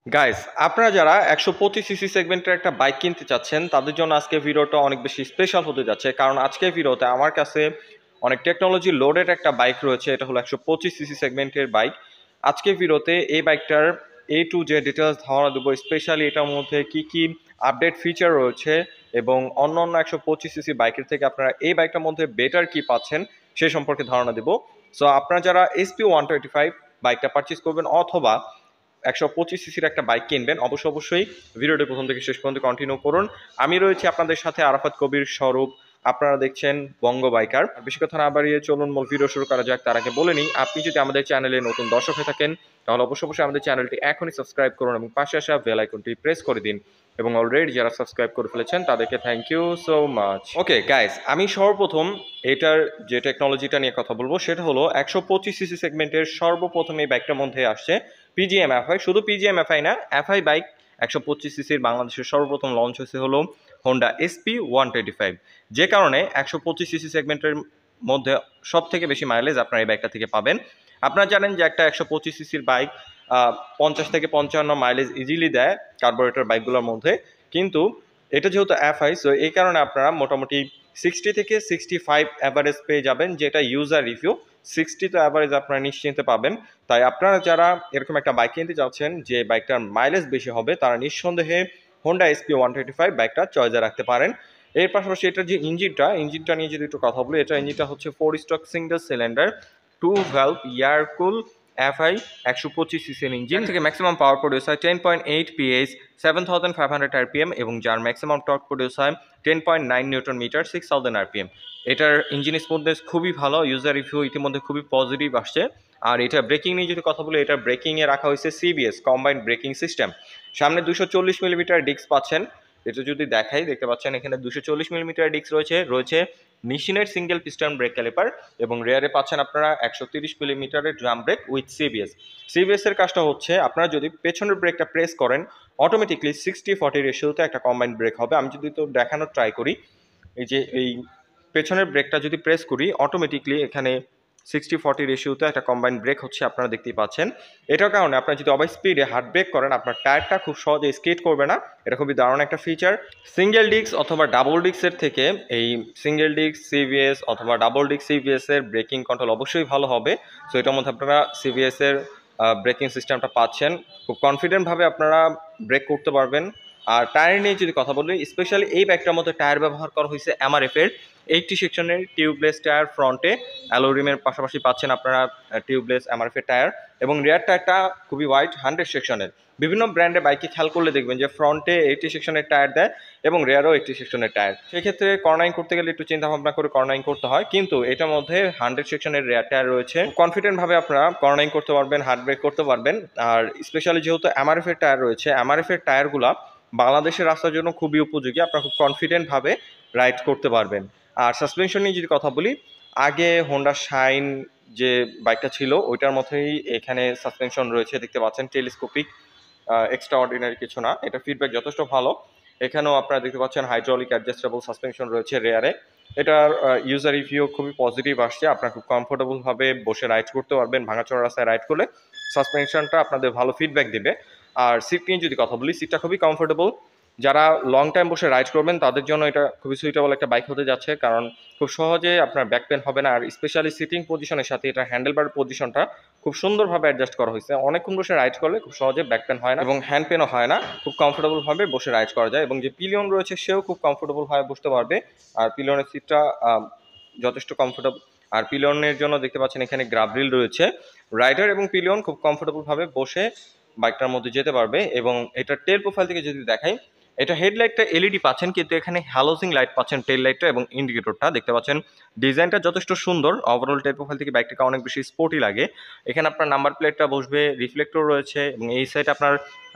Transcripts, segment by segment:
Guys, আপনারা যারা ১২৫ CC সেগমেন্টের একটা বাইক কিনতে চাচ্ছেন তাদের জন্য আজকে ভিডিওটা অনেক বেশি স্পেশাল হতে যাচ্ছে। কারণ আজকের ভিডিওতে আমার কাছে অনেক টেকনোলজি লোডেড একটা বাইক রয়েছে। এটা হলো ১২৫ সিসি সেগমেন্টের বাইক। আজকের ভিডিওতে এই বাইকটার এ টু জেড ডিটেলস ধারণা দেবো। স্পেশালি এটার মধ্যে কি কি আপডেট ফিচার রয়েছে এবং অন্যান্য ১২৫ সিসি বাইকের থেকে আপনারা এই বাইকটার মধ্যে বেটার কি পাচ্ছেন সে সম্পর্কে ধারণা দেবো। সো আপনারা যারা SP125 বাইকটা পারচেস করবেন অথবা ১২৫ সিসির একটা বাইক কিনবেন, অবশ্যই ভিডিওটি প্রথম থেকে শেষ পর্যন্ত কন্টিনিউ করুন। আমি রয়েছি আপনাদের সাথে, আরাফাত কবির স্বরূপ। আপনারা দেখছেন বঙ্গ বাইকার। বেশি কথা না বাড়িয়ে চলুন মূল ভিডিও শুরু করা যাক। তার আগে বলে নিই, আপনি যদি আমাদের চ্যানেলে নতুন দর্শক হয়ে থাকেন তাহলে অবশ্যই আমাদের চ্যানেলটি এখনই সাবস্ক্রাইব করুন এবং পাশে আসা বেল আইকনটি প্রেস করে দিন। এবং অলরেডি যারা সাবস্ক্রাইব করে ফেলেছেন তাদেরকে thank you so much. Okay guys, আমি সর্বপ্রথম এটার যে টেকনোলজিটা নিয়ে কথা বলবো সেটা হলো ১২৫ সিসি সেগমেন্টের সর্বপ্রথম এই বাইকটার মধ্যে আসছে পিজিএম এফআই। শুধু পিজিএম এফআই না, এফআই বাইক ১২৫ সিসির বাংলাদেশের সর্বপ্রথম লঞ্চ হয়েছে হলো হোন্ডা SP125। যে কারণে ১২৫ সিসি সেগমেন্টের মধ্যে সব থেকে বেশি মাইলেজ আপনার এই বাইকটা থেকে পাবেন। আপনারা জানেন যে একটা ১২৫ সিসির বাইক ৫০ থেকে ৫৫ মাইলেজ ইজিলি দেয় কার্বোরেটর বাইকগুলোর মধ্যে, কিন্তু এটা যেহেতু এফআই, সো এই কারণে আপনারা মোটামুটি 60 থেকে 65 অ্যাভারেজ পেয়ে যাবেন, যেটা ইউজার রিভিউ। 60 তো অ্যাভারেজ আপনারা নিশ্চিন্তে পাবেন। তাই আপনারা যারা এরকম একটা বাইক কিনতে যাচ্ছেন যে বাইকটার মাইলেজ বেশি হবে, তারা নিঃসন্দেহে হোন্ডা SP125 বাইকটা চয়েসে রাখতে পারেন। এর পাশাপাশি এটার যে ইঞ্জিনটা নিয়ে যদি একটু কথা বলি, এটা ইঞ্জিনটা হচ্ছে 4 stroke single cylinder 2 valve air কুল এফআই ১২৫ সিসির ইঞ্জিন থেকে ম্যাক্সিমাম পাওয়ার প্রডিউস হয় 10.8 পিএইচ 7500 আরপিএম এবং যার ম্যাক্সিমাম টর্ক প্রডিউস হয় 10.9 নিউটন মিটার 6000 আরপিএম। এটার ইঞ্জিন স্মুথনেস খুবই ভালো, ইউজার রিভিউ ইতিমধ্যে খুবই পজিটিভ আসছে। আর এটা ব্রেকিং নিয়ে যদি কথা বলি, এটা ব্রেকিংয়ে রাখা হয়েছে সিবিএস কম্বাইন্ড ব্রেকিং সিস্টেম। সামনে ২৪০ মিলিমিটার ডিস্ক পাচ্ছেন। এটা যদি দেখাই, দেখতে পাচ্ছেন এখানে ২৪০ মিলিমিটার ডিস্ক রয়েছে নিশিনের সিঙ্গেল পিস্টন ব্রেক ক্যালিপার এবং রেয়ারে পাচ্ছেন আপনারা ১৩০ মিলিমিটারের ড্রাম ব্রেক উইথ সিবিএস এর কাজটা হচ্ছে আপনারা যদি পেছনের ব্রেকটা প্রেস করেন অটোমেটিকলি 60-40 রেশিওতে একটা কম্বাইন্ড ব্রেক হবে। আমি যদি তো দেখানোর ট্রাই করি, এই পেছনের ব্রেকটা যদি প্রেস করি অটোমেটিকলি এখানে 60-40 রেশিওতে একটা কম্বাইন্ড ব্রেক হচ্ছে, আপনারা দেখতেই পাচ্ছেন। এটার কারণে আপনারা যদি ওভার স্পিডে হার্ড ব্রেক করেন আপনার টায়ারটা খুব সহজে স্কেট করবে না। এটা খুবই দারুণ একটা ফিচার। সিঙ্গেল ডিস্ক অথবা ডাবল ডিস্কের থেকে এই সিঙ্গেল ডিস্ক সিবিএস অথবা ডাবল ডিস্ক সিবিএস এর ব্রেকিং কন্ট্রোল অবশ্যই ভালো হবে। সো এটার মধ্যে আপনারা সিবিএস এর ব্রেকিং সিস্টেমটা পাচ্ছেন, খুব কনফিডেন্টভাবে আপনারা ব্রেক করতে পারবেন। আর টায়ার নিয়ে যদি কথা বলি, স্পেশালি এই বাইকটার মধ্যে টায়ার ব্যবহার করা হয়েছে এমআরএফ এর 80 সেকশনের টিউবলেস টায়ার। ফ্রন্টে অ্যালোরিমের পাশাপাশি পাচ্ছেন আপনারা টিউবলেস এমআরএফ এর টায়ার এবং রিয়ার টায়ারটা খুবই ওয়াইড 100 সেকশনের। বিভিন্ন ব্র্যান্ডের বাইকে খেয়াল করলে দেখবেন যে ফ্রন্টে 80 সেকশনের টায়ার দেয় এবং রেয়ারও 80 সেকশনের টায়ার। সেক্ষেত্রে কর্নারিং করতে গেলে একটু চিন্তা ভাবনা করে কর্নারিং করতে হয়, কিন্তু এটার মধ্যে 100 সেকশনের রেয়ার টায়ার রয়েছে। কনফিডেন্টভাবে আপনারা কর্নারিং করতে পারবেন, হার্ড ব্রেক করতে পারবেন। আর স্পেশালি যেহেতু এমআরএফ এর টায়ার রয়েছে, এমআরএফ এর টায়ারগুলো বাংলাদেশের রাস্তার জন্য খুবই উপযোগী, আপনারা খুব কনফিডেন্টভাবে রাইড করতে পারবেন। আর সাসপেনশন নিয়ে যদি কথা বলি, আগে হোন্ডা শাইন যে বাইকটা ছিল ওইটার মধ্যেই এখানে সাসপেনশন রয়েছে, দেখতে পাচ্ছেন টেলিস্কোপিক, এক্সট্রা অর্ডিনারি কিছু না। এটা ফিডব্যাক যথেষ্ট ভালো। এখানেও আপনারা দেখতে পাচ্ছেন হাইড্রোলিক অ্যাডজাস্টেবল সাসপেনশন রয়েছে রেয়ারে। এটার ইউজার রিভিউ খুবই পজিটিভ আসছে, আপনারা খুব কমফোর্টেবলভাবে বসে রাইড করতে পারবেন। ভাঙাচোরা রাস্তায় রাইড করলে সাসপেনশনটা আপনাদের ভালো ফিডব্যাক দেবে। আর সিট নিয়ে যদি কথা বলি, সিটটা খুবই কমফোর্টেবল। যারা লং টাইম বসে রাইড করবেন তাদের জন্য এটা খুবই সুইটেবল একটা বাইক হতে যাচ্ছে, কারণ খুব সহজে আপনার ব্যাক পেন হবে না। আর স্পেশালি সিটিং পজিশনের সাথে এটা হ্যান্ডেলবার পজিশনটা খুব সুন্দরভাবে অ্যাডজাস্ট করা হয়েছে। অনেকক্ষণ বসে রাইড করলে খুব সহজে ব্যাক পেন হয় না এবং হ্যান্ড পেনও হয় না, খুব কমফোর্টেবলভাবে বসে রাইড করা যায়। এবং যে পিলিয়ন রয়েছে সেও খুব কমফোর্টেবলভাবে বসতে পারবে। আর পিলিয়নের সিটটা যথেষ্ট কমফোর্টেবল। আর পিলিয়নের জন্য দেখতে পাচ্ছেন এখানে গ্রাবরিল রয়েছে। রাইডার এবং পিলিয়ন খুব কমফোর্টেবলভাবে বসে বাইকটার মধ্যে যেতে পারবে। এবং এটা টেল প্রোফাইল থেকে যদি দেখাই, এটা হেডলাইটটা এলইডি পাচ্ছেন, কিন্তু এখানে হ্যালোজিং লাইট পাচ্ছেন টেল লাইটটা এবং ইন্ডিকেটরটা। দেখতে পাচ্ছেন ডিজাইনটা যথেষ্ট সুন্দর। ওভারঅল টেল প্রোফাইল থেকে বাইকটাকে অনেক বেশি স্পোর্টি লাগে। এখানে আপনার নাম্বার প্লেটটা বসবে, রিফ্লেক্টর রয়েছে এবং এই সাইডে আপনার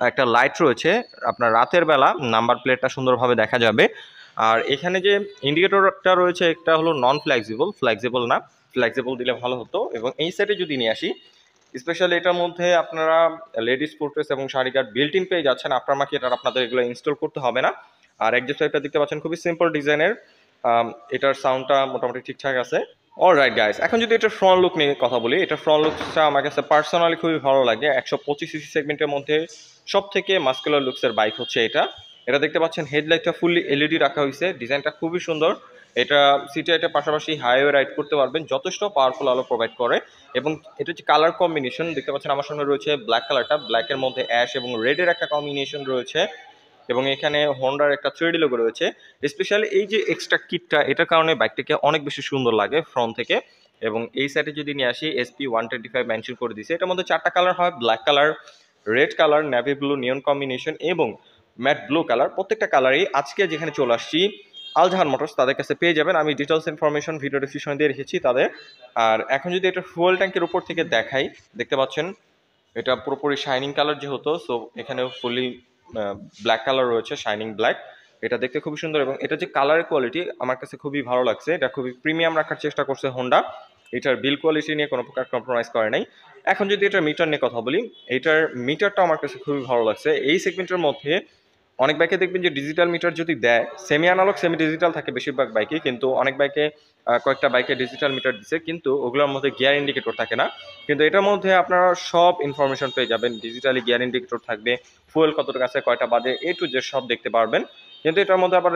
একটা লাইট রয়েছে, আপনার রাতের বেলা নাম্বার প্লেটটা সুন্দরভাবে দেখা যাবে। আর এখানে যে ইন্ডিকেটরটা রয়েছে এটা হলো নন ফ্লেক্সিবল না, ফ্লেক্সিবল দিলে ভালো হতো। এবং এই সাইডে যদি নিয়ে আসি, স্পেশালি এটার মধ্যে আপনারা লেডিস ফুটরেস এবং শাড়ি গার্ড বিল্ট ইন পেয়ে যাচ্ছেন। আফটার মার্কেট আর আপনাদের এগুলো ইনস্টল করতে হবে না। আর এক্সজস্ট পাইপটা দেখতে পাচ্ছেন খুবই সিম্পল ডিজাইনের। এটার সাউন্ডটা মোটামুটি ঠিকঠাক আছে। অলরাইট গাইস, এখন যদি এটা ফ্রন্ট লুক নিয়ে কথা বলি, এটা ফ্রন্ট লুকসটা আমার কাছে পার্সোনালি খুবই ভালো লাগে। 125 সিসি সেগমেন্টের মধ্যে সব থেকে মাস্কুলার লুকসের বাইক হচ্ছে এটা। এটা দেখতে পাচ্ছেন হেডলাইটটা ফুললি এলইডি রাখা হয়েছে, ডিজাইনটা খুবই সুন্দর। এটা সিটি রাইডের পাশাপাশি হাইওয়ে রাইড করতে পারবেন, যথেষ্ট পাওয়ারফুল আলো প্রোভাইড করে। এবং এটা হচ্ছে কালার কম্বিনেশন, দেখতে পাচ্ছেন আমার সামনে রয়েছে ব্ল্যাক কালারটা, ব্ল্যাকের মধ্যে অ্যাশ এবং রেডের একটা কম্বিনেশন রয়েছে। এবং এখানে হোন্ডার একটা 3D লোগো রয়েছে। স্পেশালি এই যে এক্সট্রা কিটটা, এটার কারণে বাইকটাকে অনেক বেশি সুন্দর লাগে ফ্রন্ট থেকে। এবং এই সাইডে যদি নিয়ে আসি, SP125 মেনশন করে দিয়েছে। এটার মধ্যে 4টা কালার হয়, black colour, red colour, navy blue, neon combination এবং ম্যাট ব্লু কালার। প্রত্যেকটা কালারই আজকে যেখানে চলে আসছি আলজাহান মোটরস, তাদের কাছে পেয়ে যাবেন। আমি ডিটেলস ইনফরমেশন ভিডিও ডিসক্রিপশনে দিয়ে রেখেছি তাদের। আর এখন যদি এটা ফুয়েল ট্যাঙ্কের উপর থেকে দেখাই, দেখতে পাচ্ছেন এটা পুরোপুরি শাইনিং কালার যেহেতু, সো এখানে ফুলি ব্ল্যাক কালার রয়েছে, শাইনিং ব্ল্যাক। এটা দেখতে খুবই সুন্দর এবং এটা যে কালার কোয়ালিটি আমার কাছে খুবই ভালো লাগছে। এটা খুবই প্রিমিয়াম রাখার চেষ্টা করছে হোন্ডা। এটার বিল কোয়ালিটি নিয়ে কোনো প্রকার কম্প্রোমাইজ করে নাই। এখন যদি এটার মিটার নিয়ে কথা বলি, এটার মিটারটা আমার কাছে খুবই ভালো লাগছে। এই সেগমেন্টের মধ্যে অনেক বাইকে দেখবেন যে ডিজিটাল মিটার যদি দেয়, সেমি অ্যানালগ সেমি ডিজিটাল থাকে বেশিরভাগ বাইকে, কিন্তু অনেক বাইকে কয়েকটা বাইকে ডিজিটাল মিটার দিচ্ছে, কিন্তু ওগুলোর মধ্যে গিয়ার ইন্ডিকেটর থাকে না। কিন্তু এটার মধ্যে আপনারা সব ইনফরমেশন পেয়ে যাবেন। ডিজিটালি গিয়ার ইন্ডিকেটর থাকবে, ফুয়েল কতটুকু আছে, কয়টা বাজে, এ টু জেড সব দেখতে পারবেন। কিন্তু এটার মধ্যে আবার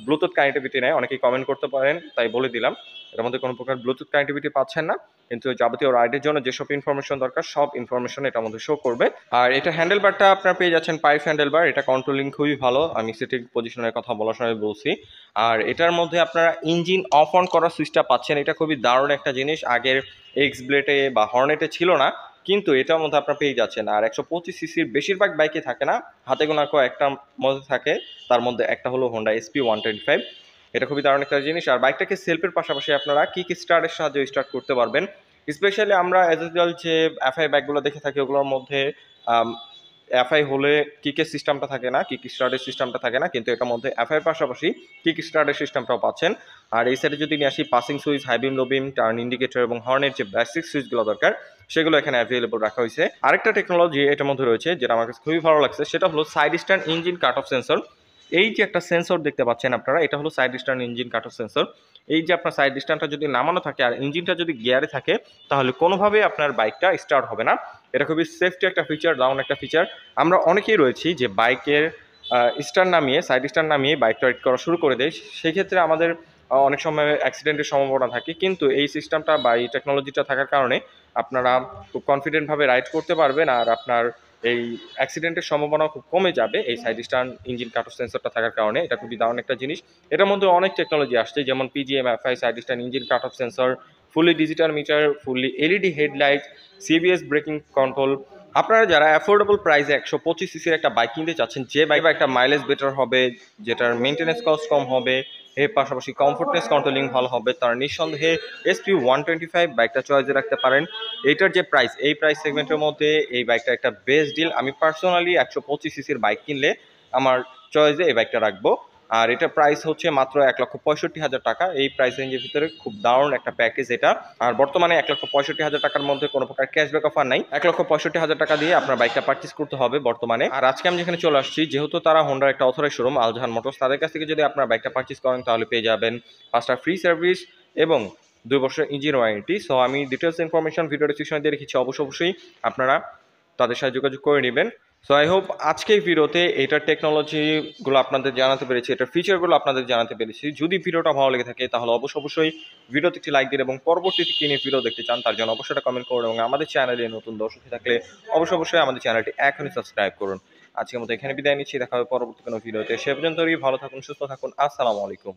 ব্লুটুথ কানেক্টিভিটি নেই, অনেকেই কমেন্ট করতে পারেন, তাই বলে দিলাম এটার মধ্যে কোনো প্রকার ব্লুটুথ কানেক্টিভিটি পাচ্ছেন না। কিন্তু যাবতীয় রাইডের জন্য যেসব ইনফরমেশন দরকার সব ইনফরমেশন এটার মধ্যে শো করবে। আর এটা হ্যান্ডেল বারটা আপনারা পেয়ে যাচ্ছেন পাইপ হ্যান্ডেল বার, এটা কন্ট্রোলিং খুবই ভালো, আমি সিটিং পজিশনের কথা বলার সময় বলছি। আর এটার মধ্যে আপনারা ইঞ্জিন অফ অন করার সুইচটা পাচ্ছেন, এটা খুবই দারুণ একটা জিনিস, আগের এক্স ব্লেডে বা হর্নেটে ছিল না, কিন্তু এটার মধ্যে আপনারা পেয়ে যাচ্ছেন। আর 125 সিসির বেশিরভাগ বাইকে থাকে না, হাতে গোনা একটা মধ্যে থাকে, তার মধ্যে একটা হলো হোন্ডা SP125। এটা খুবই দারুণ একটা জিনিস। আর বাইকটাকে সেলফের পাশাপাশি আপনারা কিক স্টার্টের সাহায্যে স্টার্ট করতে পারবেন। স্পেশালি আমরা এজ ইউজুয়াল যে এফআই বাইকগুলো দেখে থাকি, ওগুলোর মধ্যে এফআই হলে কিকের সিস্টেমটা থাকে না, কিক স্টার্টের সিস্টেমটা থাকে না, কিন্তু এটার মধ্যে এফআই এর পাশাপাশি কিক স্টার্টের সিস্টেমটাও পাচ্ছেন। আর এই সাইডে যদি নিয়ে আসি, পাসিং সুইচ, হাই বিম, লো বিম, টার্ন ইন্ডিকেটর এবং হর্নের যে বেসিক সুইচগুলো দরকার, সেগুলো এখানে অ্যাভেলেবল রাখা হয়েছে। আরেকটা টেকনোলজি এটার মধ্যে রয়েছে যেটা আমার কাছে খুবই ভালো লাগছে, সেটা হলো side stand engine cut off sensor. এই যে একটা সেন্সর দেখতে পাচ্ছেন আপনারা, এটা হলো side stand engine cut off sensor. এই যে আপনার সাইড স্ট্যান্ডটা যদি নামানো থাকে আর ইঞ্জিনটা যদি গিয়ারে থাকে, তাহলে কোনোভাবেই আপনার বাইকটা স্টার্ট হবে না। এটা খুবই সেফটি একটা ফিচার, দারুণ একটা ফিচার। আমরা অনেকেই রয়েছি যে বাইকের স্টার্ট নামিয়ে, সাইড স্টার্ট নামিয়ে বাইকটা রাইড করা শুরু করে দেয়, সেক্ষেত্রে আমাদের অনেক সময় অ্যাক্সিডেন্টের সম্ভাবনা থাকে। কিন্তু এই সিস্টেমটা বা এই টেকনোলজিটা থাকার কারণে আপনারা খুব কনফিডেন্টভাবে রাইড করতে পারবেন, আর আপনার এই অ্যাক্সিডেন্টের সম্ভাবনা খুব কমে যাবে এই side stand engine cut off সেন্সরটা থাকার কারণে। এটা খুবই দারুণ একটা জিনিস। এটার মধ্যে অনেক টেকনোলজি আসছে, যেমন PGM, FI, side stand engine cut off sensor, fully digital meter, fully LED headlight, CBS braking control. আপনারা যারা অ্যাফোর্ডেবল প্রাইসে 125 সিসির একটা বাইক কিনতে চাচ্ছেন, যে বাইক একটা মাইলেজ বেটার হবে, যেটার মেনটেন্যান্স কস্ট কম হবে, এর পাশাপাশি কমফোর্টনেস কন্ট্রোলিং ভালো হবে, তারা নিঃসন্দেহে SP125 বাইকটা চয়েসে রাখতে পারেন। এইটার যে প্রাইস, এই প্রাইস সেগমেন্টের মধ্যে এই বাইকটা একটা বেস্ট ডিল। আমি পার্সোনালি 125 সিসির বাইক কিনলে আমার চয়েসে এই বাইকটা রাখবো। আর এটা প্রাইস হচ্ছে মাত্র 1,65,000 টাকা। এই প্রাইস রেঞ্জের ভিতরে খুব দারুণ একটা প্যাকেজ এটা। আর বর্তমানে 1,65,000 টাকার মধ্যে কোনো প্রকার ক্যাশব্যাক অফার নাই, 1,65,000 টাকা দিয়ে আপনার বাইকটা পারচেস করতে হবে বর্তমানে। আর আজকে আমি যেখানে চলে আসছি, যেহেতু তারা হোন্ডার একটা অথরাইজ শোরুম আলজাহান মোটরস, তাদের কাছ থেকে যদি আপনার বাইকটা পারচেস করেন তাহলে পেয়ে যাবেন 5টা ফ্রি সার্ভিস এবং 2 বছর ইঞ্জিন ওয়ারেন্টি। সো আমি ডিটেলস ইনফরমেশন ভিডিও ডিসক্রিপশনে দিয়ে রেখেছি, অবশ্যই আপনারা তাদের সাথে যোগাযোগ করে নেবেন। সো আই হোপ আজকের ভিডিওতে এটার টেকনোলজিগুলো আপনাদের জানাতে পেরেছি, এটার ফিচারগুলো আপনাদের জানাতে পেরেছি। যদি ভিডিওটা ভালো লেগে থাকে তাহলে অবশ্যই ভিডিওতে একটি লাইক দিন এবং পরবর্তীতে কি নিয়ে ভিডিও দেখতে চান তার জন্য অবশ্যই কমেন্ট করুন, এবং আমাদের চ্যানেলে নতুন দর্শক থাকলে অবশ্যই আমাদের চ্যানেলটি এখনই সাবস্ক্রাইব করুন। আজকের মতো এখানে বিদায় নিচ্ছি, দেখা হবে পরবর্তী কোনো ভিডিওতে। সে পর্যন্ত ভালো থাকুন, সুস্থ থাকুন, আসসালামু আলাইকুম।